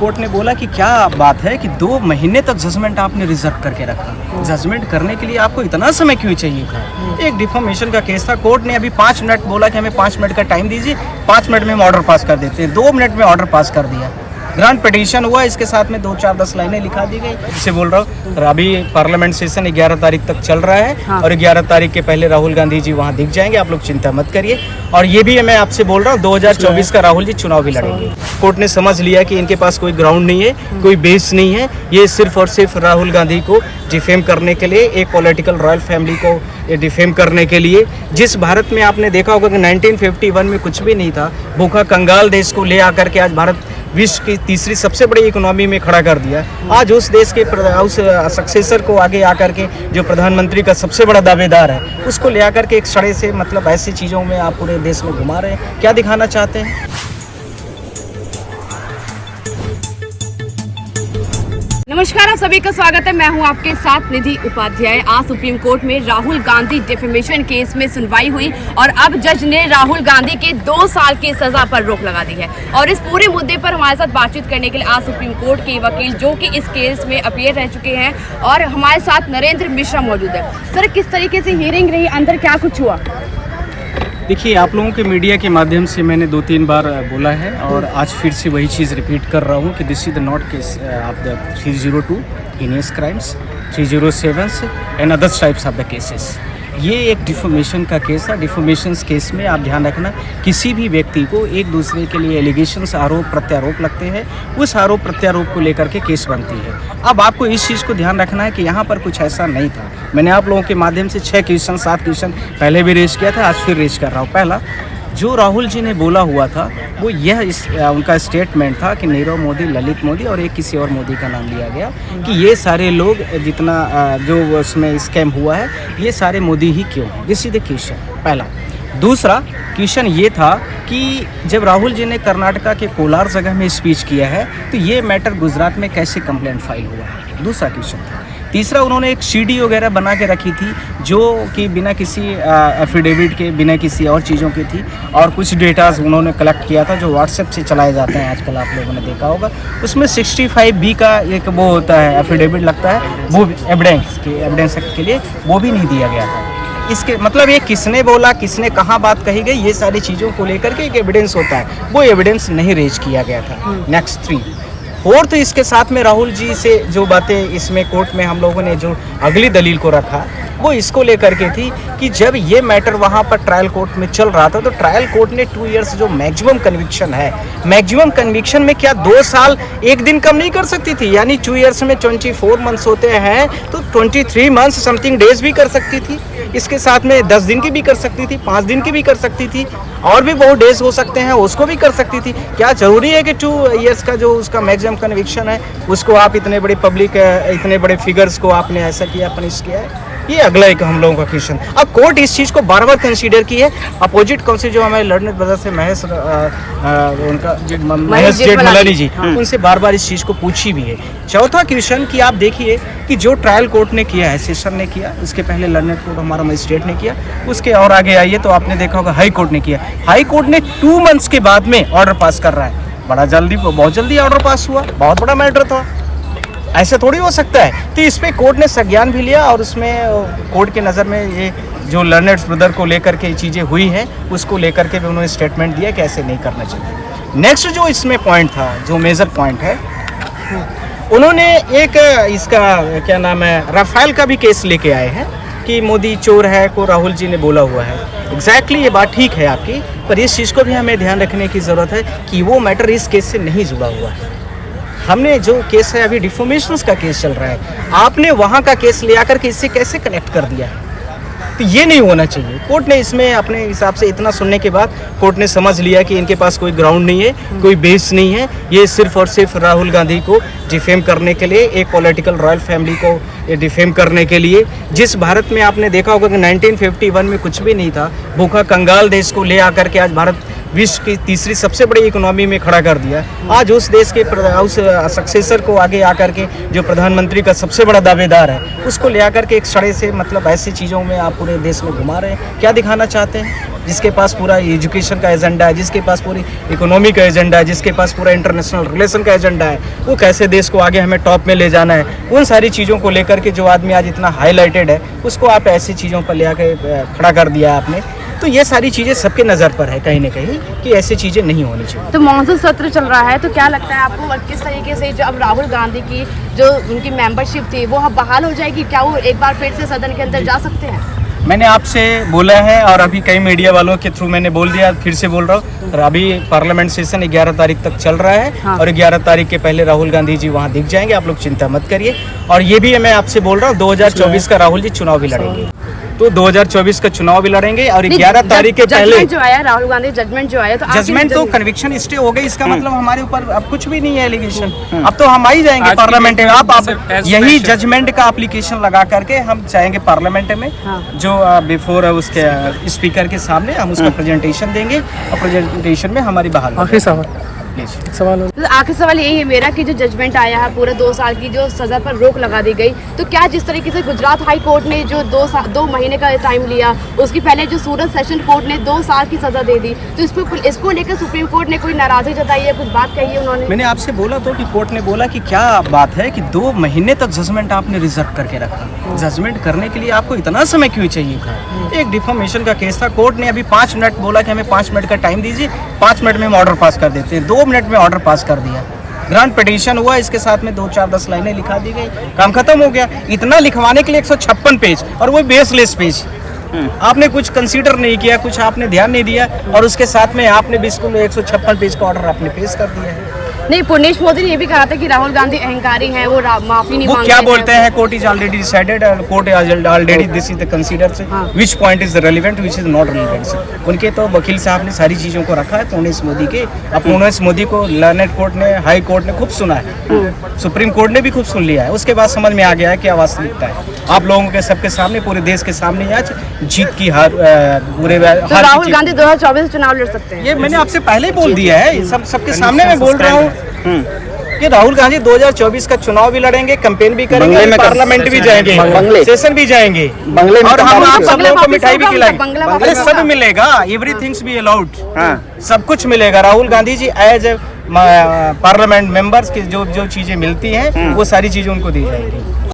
Court ने बोला कि क्या बात है कि 2 महीने तक जजमेंट आपने रिजर्व करके रखा। जजमेंट करने के लिए आपको इतना समय क्यों चाहिए था? एक डिफॉर्मेशन का केस था। कोर्ट ने अभी 5 मिनट बोला कि हमें 5 मिनट का टाइम दीजिए, 5 मिनट में हम ऑर्डर पास कर देते हैं। 2 मिनट में ऑर्डर पास कर दिया। ग्रांट पिटीशन हुआ, इसके साथ में 2-4-10 लाइनें लिखा दी गई। इससे बोल रहा हूँ, अभी पार्लियामेंट सेशन 11 तारीख तक चल रहा है। हाँ। और 11 तारीख के पहले राहुल गांधी जी वहाँ दिख जाएंगे, आप लोग चिंता मत करिए। और ये भी मैं आपसे बोल रहा हूँ, 2024 का राहुल जी चुनाव भी लड़ेंगे। कोर्ट ने समझ लिया कि इनके पास कोई ग्राउंड नहीं है, कोई बेस नहीं है। ये सिर्फ और सिर्फ राहुल गांधी को डिफेम करने के लिए, एक पॉलिटिकल रॉयल फैमिली को डिफेम करने के लिए, जिस भारत में आपने देखा होगा कि 1951 में कुछ भी नहीं था, भूखा कंगाल देश को ले आकर के आज भारत विश्व की तीसरी सबसे बड़ी इकोनॉमी में खड़ा कर दिया। आज उस देश के उस सक्सेसर को आगे आकर के, जो प्रधानमंत्री का सबसे बड़ा दावेदार है, उसको ले आकर के एक सड़े से मतलब ऐसी चीज़ों में आप पूरे देश में घुमा रहे हैं। क्या दिखाना चाहते हैं? नमस्कार, आप सभी का स्वागत है। मैं हूं आपके साथ निधि उपाध्याय। आज सुप्रीम कोर्ट में राहुल गांधी डिफेमेशन केस में सुनवाई हुई और अब जज ने राहुल गांधी के 2 साल की सजा पर रोक लगा दी है। और इस पूरे मुद्दे पर हमारे साथ बातचीत करने के लिए आज सुप्रीम कोर्ट के वकील, जो कि इस केस में अपीयर रह चुके हैं, और हमारे साथ नरेंद्र मिश्रा मौजूद है। सर, किस तरीके से हियरिंग रही, अंदर क्या कुछ हुआ? देखिए, आप लोगों के मीडिया के माध्यम से मैंने 2-3 बार बोला है और आज फिर से वही चीज़ रिपीट कर रहा हूँ कि this is the not case of the 302 heinous crimes, 307 and others types of the cases. ये एक डिफॉर्मेशन का केस है। डिफॉर्मेशन केस में आप ध्यान रखना, किसी भी व्यक्ति को एक दूसरे के लिए एलिगेशंस, आरोप प्रत्यारोप लगते हैं, उस आरोप प्रत्यारोप को लेकर के केस बनती है। अब आपको इस चीज़ को ध्यान रखना है कि यहाँ पर कुछ ऐसा नहीं था। मैंने आप लोगों के माध्यम से 6 क्वेश्चन 7 क्वेश्चन पहले भी रेज किया था, आज फिर रेज कर रहा हूँ। पहला, जो राहुल जी ने बोला हुआ था वो यह उनका स्टेटमेंट था कि नीरव मोदी, ललित मोदी और एक किसी और मोदी का नाम लिया गया कि ये सारे लोग, जितना जो उसमें स्कैम हुआ है, ये सारे मोदी ही क्यों हैं। दिस इज द क्वेश्चन पहला। दूसरा क्वेश्चन ये था कि जब राहुल जी ने कर्नाटका के कोलार जगह में स्पीच किया है तो ये मैटर गुजरात में कैसे कंप्लेंट फाइल हुआ है, दूसरा क्वेश्चन था। तीसरा, उन्होंने एक सीडी वगैरह बना के रखी थी जो कि बिना किसी एफिडेविट के, बिना किसी और चीज़ों की थी, और कुछ डेटाज उन्होंने कलेक्ट किया था जो व्हाट्सएप से चलाए जाते हैं आजकल, आप लोगों ने देखा होगा। उसमें 65B का एक वो होता है, एफिडेविट लगता है, वो एविडेंस के लिए वो भी नहीं दिया गया था। इसके मतलब ये किसने बोला, किसने कहाँ बात कही गई, ये सारी चीज़ों को लेकर के एक एविडेंस होता है, वो एविडेंस नहीं रेज किया गया था। नेक्स्ट 3। फोर्थ, इसके साथ में राहुल जी से जो बातें इसमें कोर्ट में हम लोगों ने जो अगली दलील को रखा, वो इसको लेकर के थी कि जब ये मैटर वहाँ पर ट्रायल कोर्ट में चल रहा था तो ट्रायल कोर्ट ने 2 इयर्स जो मैक्सिमम कन्विक्शन है, मैक्सिमम कन्विक्शन में क्या 2 साल 1 दिन कम नहीं कर सकती थी? यानी 2 इयर्स में 24 मंथ्स होते हैं तो 23 मंथ्स समथिंग डेज भी कर सकती थी, इसके साथ में 10 दिन की भी कर सकती थी, 5 दिन की भी कर सकती थी, और भी बहुत डेज हो सकते हैं, उसको भी कर सकती थी। क्या जरूरी है कि 2 इयर्स का जो उसका मैक्सिमम कन्विक्शन है उसको आप इतने बड़े पब्लिक, इतने बड़े फिगर्स को आपने ऐसा किया, पनिश किया है? ये अगला एक हम लोगों का क्वेश्चन। अब कोर्ट इस चीज़ को बार बार कंसीडर की है। अपोजिट काउंसिल जो हमारे लर्नड ब्रदर्स है, महेश जेठमलानी जी, उनसे बार बार इस चीज़ को पूछी भी है। चौथा क्वेश्चन कि आप देखिए कि जो ट्रायल कोर्ट ने किया है, सेशन ने किया, उसके पहले लर्नड कोर्ट हमारा मजिस्ट्रेट ने किया, उसके और आगे आइए तो आपने देखा होगा हाई कोर्ट ने किया। हाई कोर्ट ने 2 मंथ्स के बाद में ऑर्डर पास कर रहा है। बहुत जल्दी ऑर्डर पास हुआ, बहुत बड़ा मैटर था, ऐसे थोड़ी हो सकता है। तो इस पर कोर्ट ने संज्ञान भी लिया और उसमें कोर्ट के नज़र में ये जो लर्नड ब्रदर को लेकर के चीज़ें हुई हैं, उसको लेकर के भी उन्होंने स्टेटमेंट दिया कि ऐसे नहीं करना चाहिए। नेक्स्ट जो इसमें पॉइंट था, जो मेजर पॉइंट है, उन्होंने एक इसका क्या नाम है, राफेल का भी केस लेके आए हैं कि मोदी चोर है को राहुल जी ने बोला हुआ है। एग्जैक्टली ये बात ठीक है आपकी, पर इस चीज़ को भी हमें ध्यान रखने की ज़रूरत है कि वो मैटर इस केस से नहीं जुड़ा हुआ है। हमने जो केस है, अभी डिफॉर्मेशंस का केस चल रहा है, आपने वहाँ का केस ले आकर के इससे कैसे कनेक्ट कर दिया है? तो ये नहीं होना चाहिए। कोर्ट ने इसमें अपने हिसाब से इतना सुनने के बाद कोर्ट ने समझ लिया कि इनके पास कोई ग्राउंड नहीं है, कोई बेस नहीं है। ये सिर्फ और सिर्फ राहुल गांधी को डिफेम करने के लिए, एक पॉलिटिकल रॉयल फैमिली को डिफेम करने के लिए, जिस भारत में आपने देखा होगा कि 1951 में कुछ भी नहीं था, भूखा कंगाल देश को ले आकर के आज भारत विश्व की तीसरी सबसे बड़ी इकोनॉमी में खड़ा कर दिया। आज उस देश के उस सक्सेसर को आगे आकर के, जो प्रधानमंत्री का सबसे बड़ा दावेदार है, उसको ले आकर के एक सड़े से मतलब ऐसी चीज़ों में आप पूरे देश में घुमा रहे हैं। क्या दिखाना चाहते हैं? जिसके पास पूरा एजुकेशन का एजेंडा है, जिसके पास पूरी इकोनॉमी का एजेंडा है, जिसके पास पूरा इंटरनेशनल रिलेशन का एजेंडा है, वो कैसे देश को आगे हमें टॉप में ले जाना है, उन सारी चीज़ों को लेकर के जो आदमी आज इतना हाईलाइटेड है उसको आप ऐसी चीज़ों पर ले आके खड़ा कर दिया आपने। तो ये सारी चीज़ें सबके नज़र पर है कहीं ना कहीं कि ऐसी चीज़ें नहीं होनी चाहिए। तो मॉनसून सत्र चल रहा है, तो क्या लगता है आपको किस तरीके से जो अब राहुल गांधी की जो उनकी मेंबरशिप थी वो अब बहाल हो जाएगी? क्या वो एक बार फिर से सदन के अंदर जा सकते हैं? मैंने आपसे बोला है और अभी कई मीडिया वालों के थ्रू मैंने बोल दिया, फिर से बोल रहा हूँ। और अभी पार्लियामेंट सेशन 11 तारीख तक चल रहा है। हाँ। और 11 तारीख के पहले राहुल गांधी जी वहाँ दिख जाएंगे, आप लोग चिंता मत करिए। और ये भी मैं आपसे बोल रहा हूँ 2024 का राहुल जी चुनाव भी लड़ेंगे, तो 2024 का चुनाव भी लड़ेंगे। और 11 तारीख के पहले जो आया राहुल गांधी जजमेंट जो आया, तो जजमेंट तो कन्विक्शन स्टे हो गई, इसका मतलब हमारे ऊपर अब कुछ भी नहीं है एलिगेशन। अब तो हम आ ही जाएंगे पार्लियामेंट में। आप यही जजमेंट का एप्लीकेशन लगा करके हम जाएंगे पार्लियामेंट में। हाँ। जो बिफोर उसके स्पीकर के सामने हम उसका प्रेजेंटेशन देंगे और प्रेजेंटेशन में हमारी बहाल आखिरी सवाल सवाल तो आखिर सवाल यही है मेरा कि जो जजमेंट आया है पूरे 2 साल की जो सजा पर रोक लगा दी गई, तो क्या जिस तरीके से गुजरात हाई कोर्ट ने जो 2 महीने का टाइम लिया, उसकी पहले जो सूरत सेशन कोर्ट ने 2 साल की सजा दे दी, तो इसको लेकर सुप्रीम कोर्ट ने कोई नाराजगी जताई है, कुछ बात कही है उन्होंने? मैंने आपसे बोला तो कि कोर्ट ने बोला कि क्या बात है कि 2 महीने तक जजमेंट आपने रिजर्व करके रखा। जजमेंट करने के लिए आपको इतना समय क्यों चाहिए था? एक डिफॉर्मेशन का केस था, कोर्ट ने अभी 5 मिनट बोला कि हमें 5 मिनट का टाइम दीजिए, 5 मिनट में हम ऑर्डर पास कर देते हैं। 2 मिनट में ऑर्डर पास कर दिया, ग्रांट पिटीशन हुआ, इसके साथ में 2-4-10 लाइनें लिखा दी गई, काम खत्म हो गया। इतना लिखवाने के लिए 156 पेज, और वो बेसलेस पेज। आपने कुछ कंसीडर नहीं किया, कुछ आपने ध्यान नहीं दिया, और उसके साथ में आपने बिल्कुल 156 पेज का ऑर्डर आपने पेश कर दिया है। नहीं, पुनीश मोदी ने ये भी कहा था कि राहुल गांधी अहंकारी हैं, वो माफी नहीं वो मांग क्या रहे बोलते हैं, court is already decided, court already this is the consider which point is relevant which is not relevant. उनके तो वकील साहब ने सारी चीज़ों को रखा है पुनीश मोदी के। अब पुनीश मोदी को लर्नेड कोर्ट ने, हाई कोर्ट ने खूब सुना है, सुप्रीम कोर्ट ने भी खूब सुन लिया है। उसके बाद समझ में आ गया है क्या वास्तविकता है। आप लोगों के सबके सामने, पूरे देश के सामने आज जीत की हार, पूरे तो राहुल गांधी 2024 में चुनाव लड़ सकते हैं? ये मैंने आपसे पहले ही बोल दिया है, सबके सामने मैं बोल रहा हूँ कि राहुल गांधी 2024 का चुनाव भी लड़ेंगे, कैंपेन भी करेंगे, पार्लियामेंट भी जाएंगे, सेशन भी जाएंगे, और हम आप सब लोगों को मिठाई भी खिलाएंगे। अरे सब मिलेगा, एवरीथिंग्स बी अलाउड, सब कुछ मिलेगा। Rahul Gandhi ji as a parliament members की जो चीजें मिलती हैं वो सारी चीजें उनको दी जाएंगी।